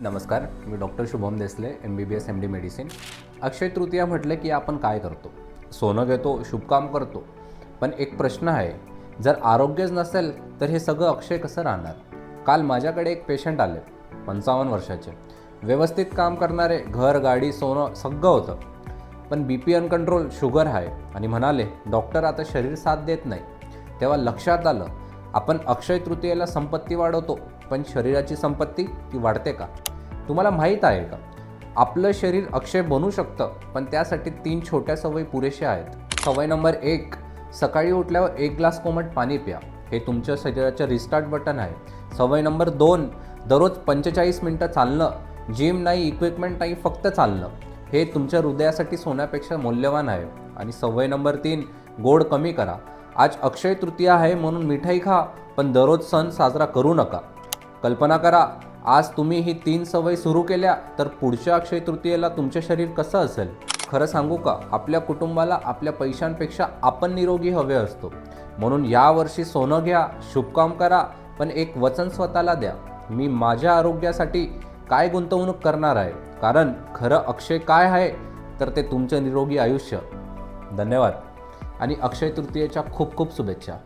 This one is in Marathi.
नमस्कार, मी doctor Shubham Desale, MBBS MD medicine. Akshaya Tritiya म्हटलं की आपण काय करतो? सोनं घेतो, शुभकाम करतो. पण एक प्रश्न आहे, जर आरोग्यच नसेल तर हे सगळं अक्षय कसं राहणार? काल माझ्याकडे एक पेशंट आले, 55 वर्षाचे, व्यवस्थित काम करणारे, घर, गाडी, सोनं सगळं होतं. पण BP अनकंट्रोल, शुगर आहे आणि म्हणाले, डॉक्टर आता शरीर साथ देत नाही. तेव्हा लक्षात आलं, आपण अक्षय तृतीयेला संपत्ती वाढवतो, पण शरीराची संपत्ती ती वाढते का? तुम्हाला माहीत आहे का? आपलं शरीर अक्षय बनू शकतं, पण त्यासाठी 3 छोट्या सवयी पुरेशा आहेत. सवय नंबर 1, सकाळी उठल्यावर 1 ग्लास कोमट पाणी प्या. हे तुमच्या शरीराचं रिस्टार्ट बटन आहे. सवय नंबर 2, दररोज 45 मिनटं चालणं. जिम नाही, इक्विपमेंट नाही, फक्त चालणं. हे तुमच्या हृदयासाठी सोन्यापेक्षा मौल्यवान आहे. आणि सवय नंबर 3, गोड कमी करा. आज अक्षय तृतीया आहे म्हणून मिठाई खा, पण दररोज सण साजरा करू नका. कल्पना करा, आज तुम्ही ही 3 सवयी सुरू केल्या तर पुढच्या अक्षय तृतीयेला तुमचे शरीर कसं असेल? खरं सांगू का, आपल्या कुटुंबाला आपल्या पैशांपेक्षा आपण निरोगी हवे असतो. म्हणून यावर्षी सोनं घ्या, शुभकाम करा, पण एक वचन स्वतःला द्या, मी माझ्या आरोग्यासाठी काय गुंतवणूक करणार आहे. कारण खरं अक्षय काय आहे तर ते तुमचं निरोगी आयुष्य. धन्यवाद आणि अक्षय तृतीयेच्या खूप खूप शुभेच्छा.